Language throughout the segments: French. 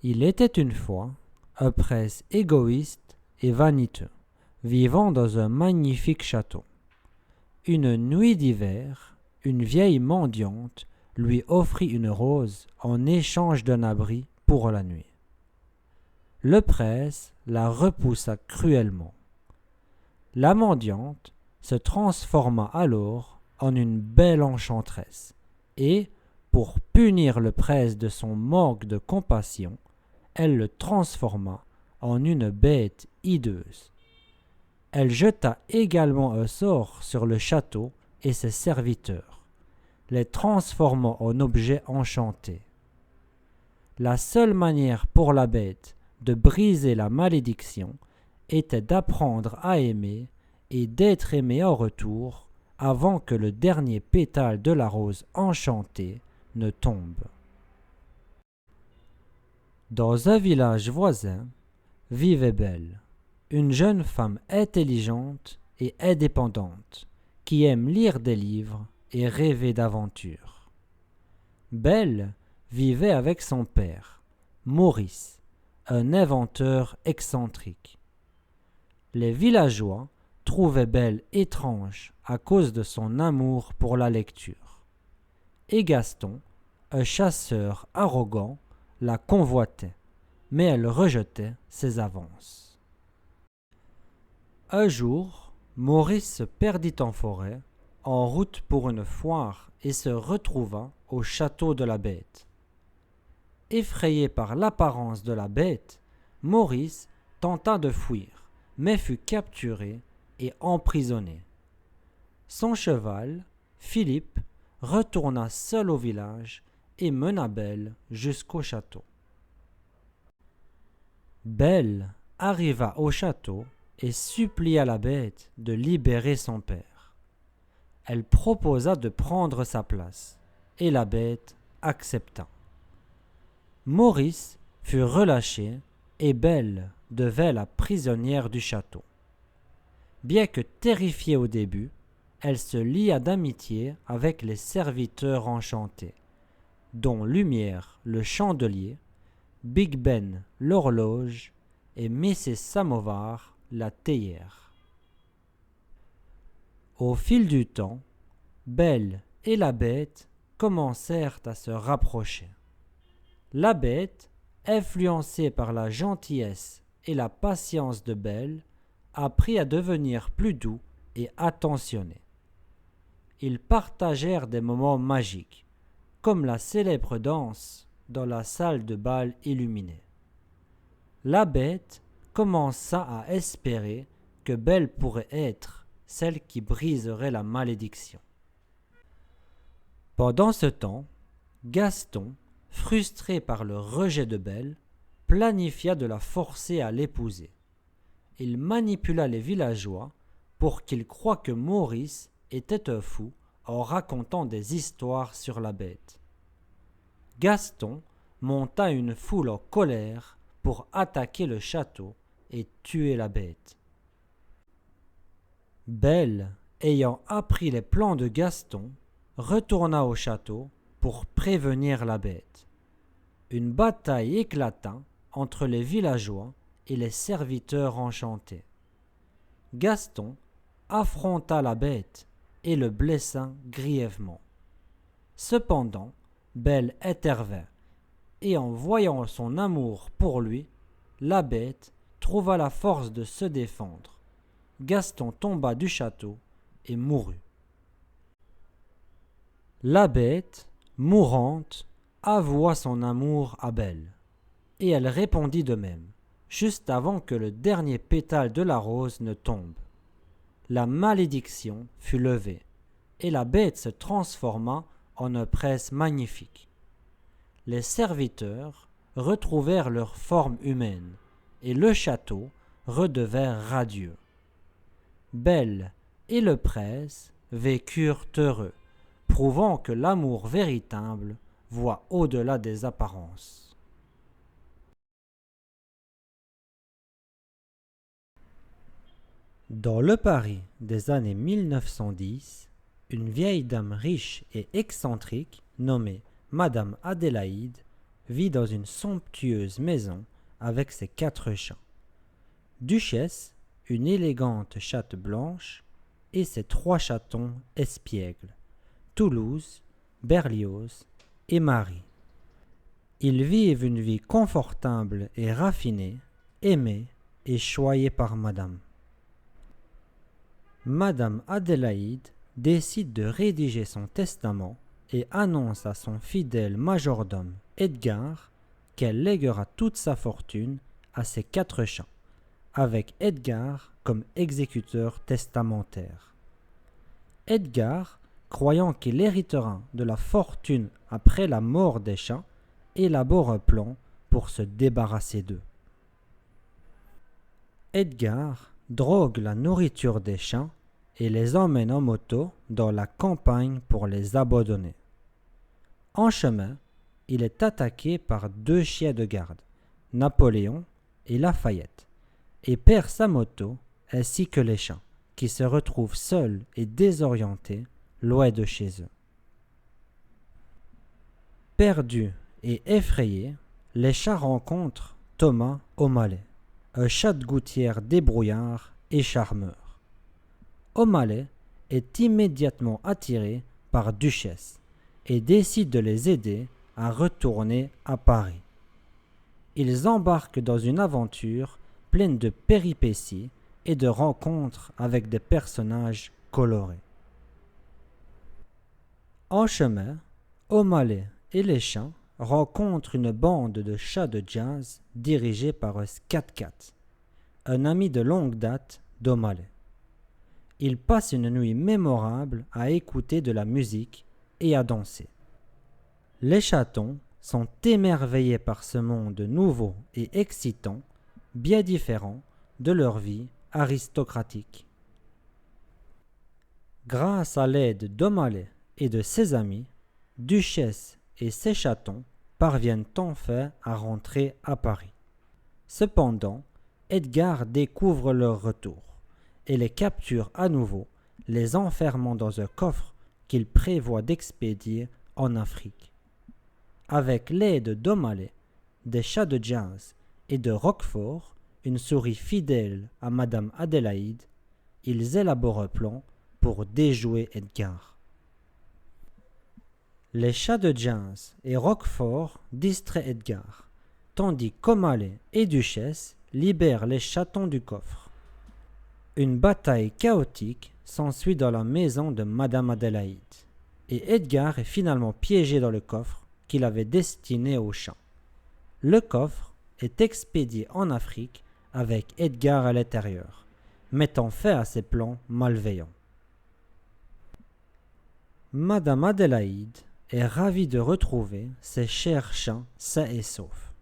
Il était une fois un prince égoïste et vaniteux, vivant dans un magnifique château. Une nuit d'hiver, une vieille mendiante lui offrit une rose en échange d'un abri pour la nuit. Le prince la repoussa cruellement. La mendiante se transforma alors en une belle enchanteresse et, pour punir le prince de son manque de compassion, elle le transforma en une bête hideuse. Elle jeta également un sort sur le château et ses serviteurs, les transformant en objets enchantés. La seule manière pour la bête de briser la malédiction était d'apprendre à aimer et d'être aimé en retour avant que le dernier pétale de la rose enchantée ne tombe. Dans un village voisin vivait Belle, une jeune femme intelligente et indépendante qui aime lire des livres et rêver d'aventures. Belle vivait avec son père, Maurice, un inventeur excentrique. Les villageois trouvaient Belle étrange à cause de son amour pour la lecture. Et Gaston, un chasseur arrogant, la convoitait, mais elle rejetait ses avances. Un jour, Maurice se perdit en forêt, en route pour une foire, et se retrouva au château de la bête. Effrayé par l'apparence de la bête, Maurice tenta de fuir, mais fut capturé et emprisonné. Son cheval, Philippe, retourna seul au village et mena Belle jusqu'au château. Belle arriva au château et supplia la bête de libérer son père. Elle proposa de prendre sa place, et la bête accepta. Maurice fut relâché et Belle devint la prisonnière du château. Bien que terrifiée au début, elle se lia d'amitié avec les serviteurs enchantés, dont Lumière le chandelier, Big Ben l'horloge et Mrs. Samovar la théière. Au fil du temps, Belle et la bête commencèrent à se rapprocher. La bête, influencée par la gentillesse et la patience de Belle, apprit à devenir plus doux et attentionné. Ils partagèrent des moments magiques, comme la célèbre danse dans la salle de bal illuminée. La bête commença à espérer que Belle pourrait être celle qui briserait la malédiction. Pendant ce temps, Gaston, frustré par le rejet de Belle, planifia de la forcer à l'épouser. Il manipula les villageois pour qu'ils croient que Maurice était un fou en racontant des histoires sur la bête. Gaston monta une foule en colère pour attaquer le château et tuer la bête. Belle, ayant appris les plans de Gaston, retourna au château pour prévenir la bête. Une bataille éclata entre les villageois et les serviteurs enchantés. Gaston affronta la bête et le blessa grièvement. Cependant, Belle intervint, et en voyant son amour pour lui, la bête trouva la force de se défendre. Gaston tomba du château et mourut. La bête, mourante, avoua son amour à Belle, et elle répondit de même, juste avant que le dernier pétale de la rose ne tombe. La malédiction fut levée, et la bête se transforma en un prince magnifique. Les serviteurs retrouvèrent leur forme humaine, et le château redevint radieux. Belle et le prince vécurent heureux, prouvant que l'amour véritable voit au-delà des apparences. Dans le Paris des années 1910, une vieille dame riche et excentrique nommée Madame Adélaïde vit dans une somptueuse maison avec ses 4 chats. Duchesse, une élégante chatte blanche, et ses 3 chatons espiègles, Toulouse, Berlioz et Marie. Ils vivent une vie confortable et raffinée, aimée et choyée par Madame. Madame Adélaïde décide de rédiger son testament et annonce à son fidèle majordome Edgar qu'elle léguera toute sa fortune à ses 4 chats, avec Edgar comme exécuteur testamentaire. Edgar, croyant qu'il héritera de la fortune après la mort des chats, élabore un plan pour se débarrasser d'eux. Edgar drogue la nourriture des chats et les emmène en moto dans la campagne pour les abandonner. En chemin, il est attaqué par 2 chiens de garde, Napoléon et Lafayette, et perd sa moto ainsi que les chats, qui se retrouvent seuls et désorientés, loin de chez eux. Perdus et effrayés, les chats rencontrent Thomas O'Malley, un chat de gouttière débrouillard et charmeur. O'Malley est immédiatement attiré par Duchesse et décide de les aider à retourner à Paris. Ils embarquent dans une aventure pleine de péripéties et de rencontres avec des personnages colorés. En chemin, O'Malley et les chats rencontrent une bande de chats de jazz dirigée par un Scat-Cat, un ami de longue date d'O'Malley. Ils passent une nuit mémorable à écouter de la musique et à danser. Les chatons sont émerveillés par ce monde nouveau et excitant, bien différent de leur vie aristocratique. Grâce à l'aide d'O'Malley et de ses amis, Duchesse et ses chatons parviennent enfin à rentrer à Paris. Cependant, Edgar découvre leur retour et les capture à nouveau, les enfermant dans un coffre qu'il prévoit d'expédier en Afrique. Avec l'aide d'O'Malley, des chats de jazz et de Roquefort, une souris fidèle à Madame Adélaïde, ils élaborent un plan pour déjouer Edgar. Les chats de jazz et Roquefort distraient Edgar, tandis qu'O'Malley et Duchesse libèrent les chatons du coffre. Une bataille chaotique s'ensuit dans la maison de Madame Adélaïde, et Edgar est finalement piégé dans le coffre qu'il avait destiné aux chats. Le coffre est expédié en Afrique avec Edgar à l'intérieur, mettant fin à ses plans malveillants. Madame Adélaïde est ravie de retrouver ses chers chats sains et saufs.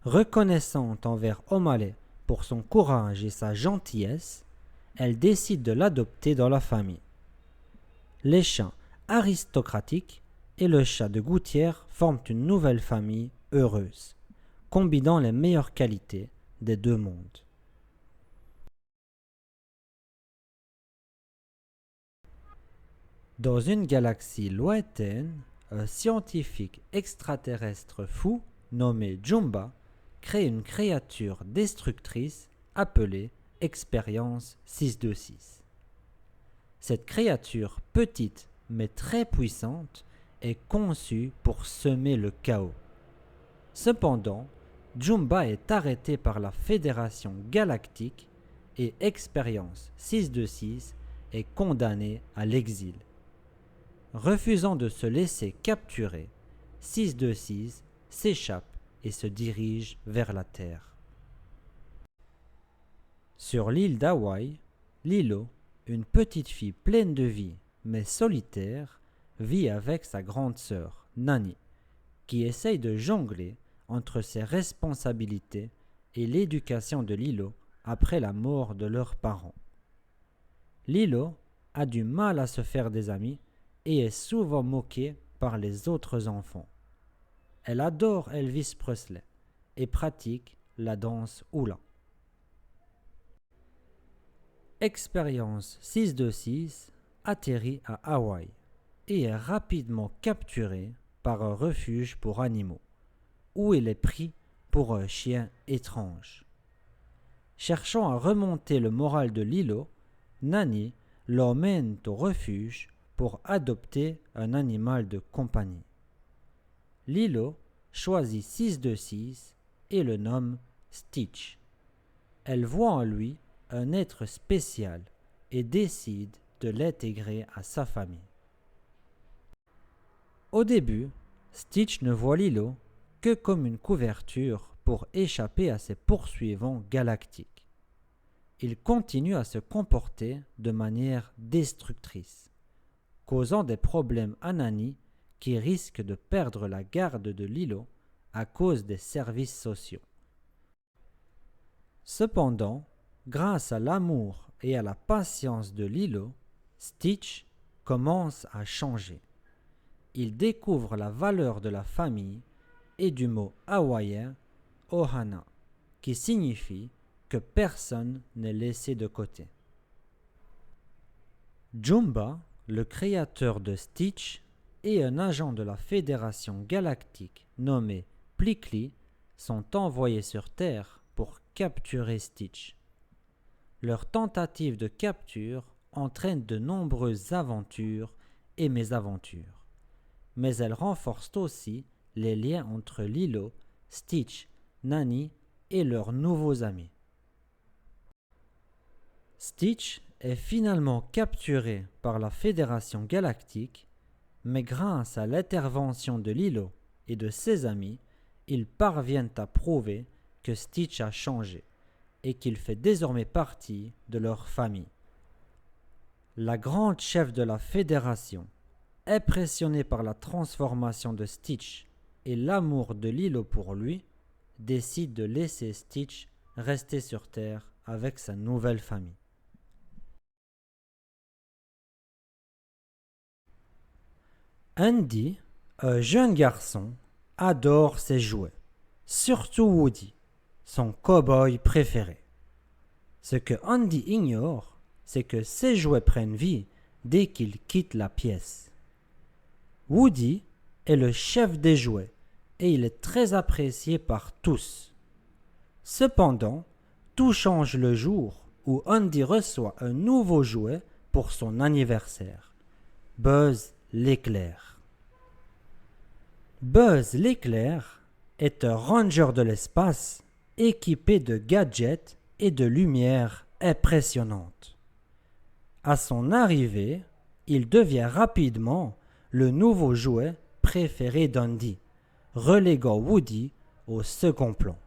Reconnaissante envers O'Malley pour son courage et sa gentillesse, elle décide de l'adopter dans la famille. Les chats aristocratiques et le chat de gouttière forment une nouvelle famille heureuse, combinant les meilleures qualités des 2 mondes. Dans une galaxie lointaine, un scientifique extraterrestre fou nommé Jumba crée une créature destructrice appelée Expérience 626. Cette créature petite mais très puissante est conçue pour semer le chaos. Cependant, Jumba est arrêté par la Fédération Galactique et Expérience 626 est condamné à l'exil. Refusant de se laisser capturer, 626 s'échappe et se dirige vers la Terre. Sur l'île d'Hawaï, Lilo, une petite fille pleine de vie mais solitaire, vit avec sa grande sœur, Nani, qui essaye de jongler entre ses responsabilités et l'éducation de Lilo après la mort de leurs parents. Lilo a du mal à se faire des amis et est souvent moquée par les autres enfants. Elle adore Elvis Presley et pratique la danse hula. Expérience 626 atterrit à Hawaï et est rapidement capturée par un refuge pour animaux, où il est pris pour un chien étrange. Cherchant à remonter le moral de Lilo, Nani l'emmène au refuge pour adopter un animal de compagnie. Lilo choisit 626 et le nomme Stitch. Elle voit en lui un être spécial et décide de l'intégrer à sa famille. Au début, Stitch ne voit Lilo que comme une couverture pour échapper à ses poursuivants galactiques. Il continue à se comporter de manière destructrice, causant des problèmes à Nani qui risque de perdre la garde de Lilo à cause des services sociaux. Cependant, grâce à l'amour et à la patience de Lilo, Stitch commence à changer. Il découvre la valeur de la famille et du mot hawaïen ohana, qui signifie que personne n'est laissé de côté. Jumba, le créateur de Stitch, et un agent de la Fédération galactique nommé Plickly sont envoyés sur Terre pour capturer Stitch. Leur tentative de capture entraîne de nombreuses aventures et mésaventures, mais elles renforcent aussi les liens entre Lilo, Stitch, Nani et leurs nouveaux amis. Stitch est finalement capturé par la Fédération galactique, mais grâce à l'intervention de Lilo et de ses amis, ils parviennent à prouver que Stitch a changé et qu'il fait désormais partie de leur famille. La grande chef de la Fédération, impressionnée par la transformation de Stitch et l'amour de Lilo pour lui, décide de laisser Stitch rester sur Terre avec sa nouvelle famille. Andy, un jeune garçon, adore ses jouets, surtout Woody, son cow-boy préféré. Ce que Andy ignore, c'est que ses jouets prennent vie dès qu'il quitte la pièce. Woody est le chef des jouets et il est très apprécié par tous. Cependant, tout change le jour où Andy reçoit un nouveau jouet pour son anniversaire, Buzz l'éclair. Buzz l'éclair est un ranger de l'espace équipé de gadgets et de lumières impressionnantes. À son arrivée, il devient rapidement le nouveau jouet préféré d'Andy, reléguant Woody au second plan.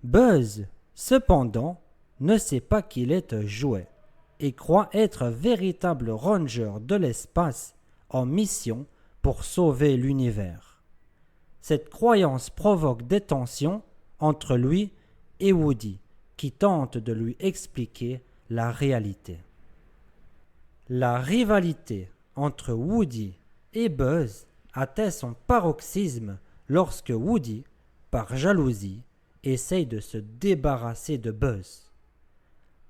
Buzz, cependant, ne sait pas qu'il est un jouet et croit être un véritable ranger de l'espace en mission pour sauver l'univers. Cette croyance provoque des tensions entre lui et Woody, qui tente de lui expliquer la réalité. La rivalité entre Woody et Buzz atteint son paroxysme lorsque Woody, par jalousie, essaye de se débarrasser de Buzz.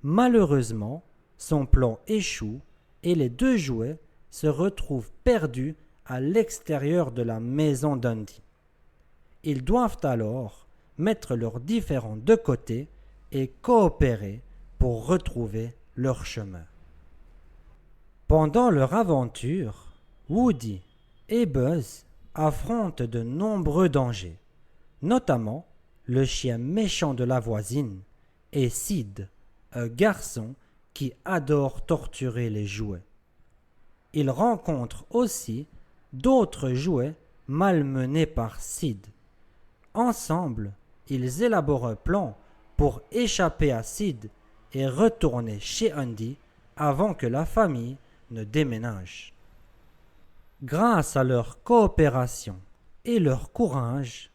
Malheureusement, son plan échoue et les deux jouets se retrouvent perdus à l'extérieur de la maison d'Andy. Ils doivent alors mettre leurs différends de côté et coopérer pour retrouver leur chemin. Pendant leur aventure, Woody et Buzz affrontent de nombreux dangers, notamment le chien méchant de la voisine et Sid, un garçon qui adore torturer les jouets. Ils rencontrent aussi d'autres jouets malmenés par Sid. Ensemble, ils élaborent un plan pour échapper à Sid et retourner chez Andy avant que la famille ne déménage. Grâce à leur coopération et leur courage,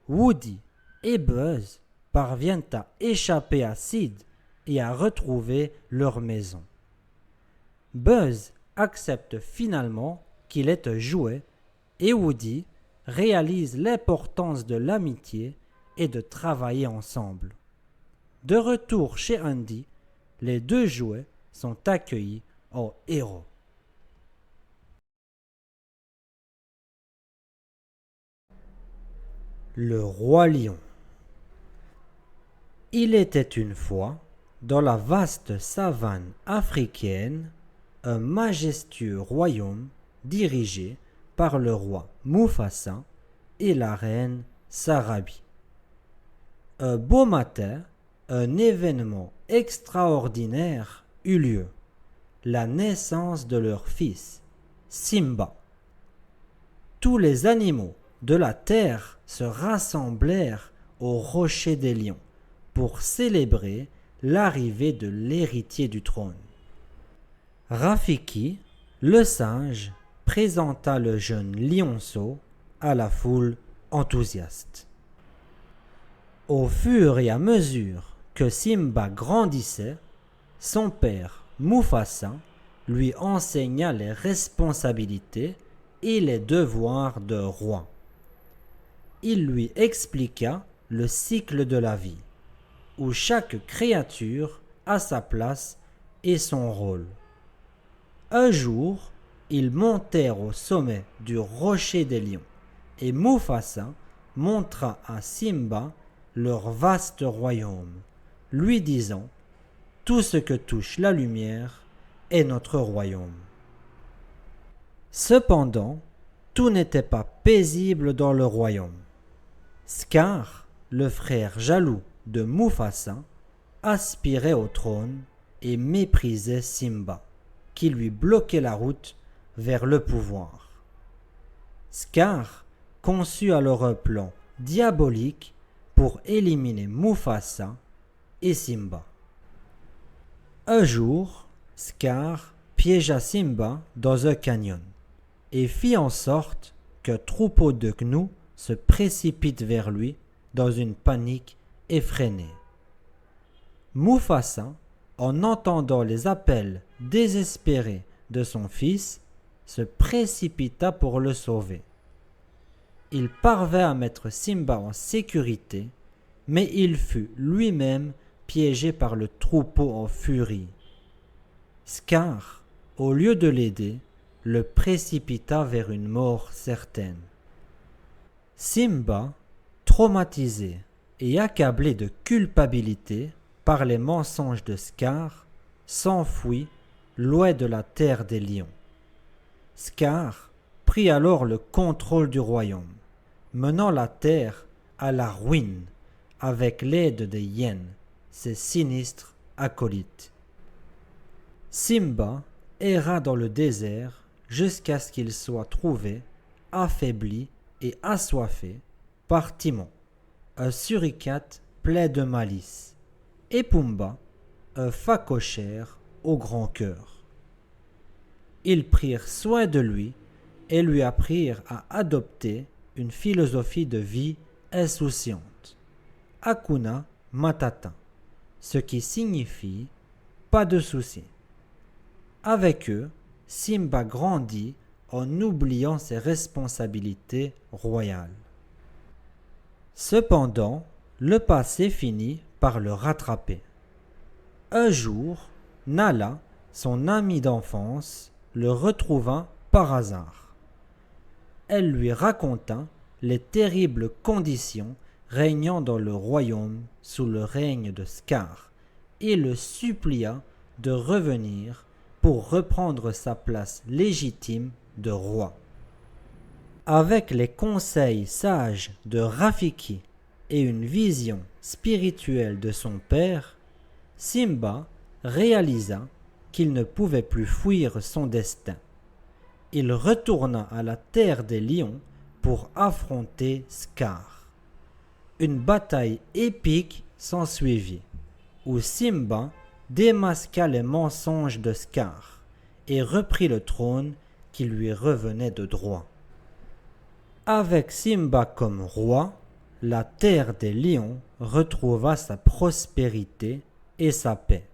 Woody et Buzz parviennent à échapper à Sid et à retrouver leur maison. Buzz accepte finalement qu'il est un jouet et Woody réalise l'importance de l'amitié et de travailler ensemble. De retour chez Andy, les deux jouets sont accueillis en héros. Le roi lion. Il était une fois, dans la vaste savane africaine, un majestueux royaume dirigé par le roi Mufasa et la reine Sarabi. Un beau matin, un événement extraordinaire eut lieu, la naissance de leur fils, Simba. Tous les animaux de la terre se rassemblèrent au rocher des lions pour célébrer l'arrivée de l'héritier du trône. Rafiki, le singe, présenta le jeune lionceau à la foule enthousiaste. Au fur et à mesure que Simba grandissait, son père, Mufasa, lui enseigna les responsabilités et les devoirs de roi. Il lui expliqua le cycle de la vie, où chaque créature a sa place et son rôle. Un jour, ils montèrent au sommet du rocher des lions, et Mufasa montra à Simba leur vaste royaume, lui disant « Tout ce que touche la lumière est notre royaume ». Cependant, tout n'était pas paisible dans le royaume. Scar, le frère jaloux de Mufasa, aspirait au trône et méprisait Simba, qui lui bloquait la route vers le pouvoir. Scar conçut alors un plan diabolique pour éliminer Mufasa et Simba. Un jour, Scar piégea Simba dans un canyon et fit en sorte qu'un troupeau de gnous se précipite vers lui dans une panique effrénée. Mufasa, en entendant les appels désespérés de son fils, se précipita pour le sauver. Il parvint à mettre Simba en sécurité, mais il fut lui-même piégé par le troupeau en furie. Scar, au lieu de l'aider, le précipita vers une mort certaine. Simba, traumatisé et accablé de culpabilité par les mensonges de Scar, s'enfuit loin de la terre des lions. Scar prit alors le contrôle du royaume, menant la terre à la ruine avec l'aide des hyènes, ses sinistres acolytes. Simba erra dans le désert jusqu'à ce qu'il soit trouvé, affaibli et assoiffé par Timon, un suricate plein de malice, et Pumba, un phacochère au grand cœur. Ils prirent soin de lui et lui apprirent à adopter une philosophie de vie insouciante, Hakuna Matata, ce qui signifie pas de soucis. Avec eux, Simba grandit en oubliant ses responsabilités royales. Cependant, le passé finit par le rattraper. Un jour, Nala, son amie d'enfance, le retrouva par hasard. Elle lui raconta les terribles conditions régnant dans le royaume sous le règne de Scar et le supplia de revenir pour reprendre sa place légitime de roi. Avec les conseils sages de Rafiki et une vision spirituelle de son père, Simba réalisa qu'il ne pouvait plus fuir son destin. Il retourna à la terre des lions pour affronter Scar. Une bataille épique s'ensuivit, où Simba démasqua les mensonges de Scar et reprit le trône qui lui revenait de droit. Avec Simba comme roi, la terre des lions retrouva sa prospérité et sa paix.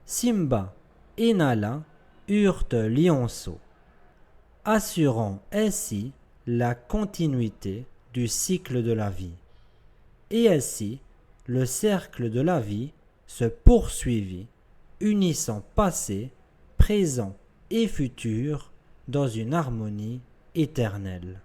Simba et Nala eurent un lionceau, assurant ainsi la continuité du cycle de la vie. Et ainsi, le cercle de la vie se poursuivit, unissant passé, présent et futur dans une harmonie éternelle.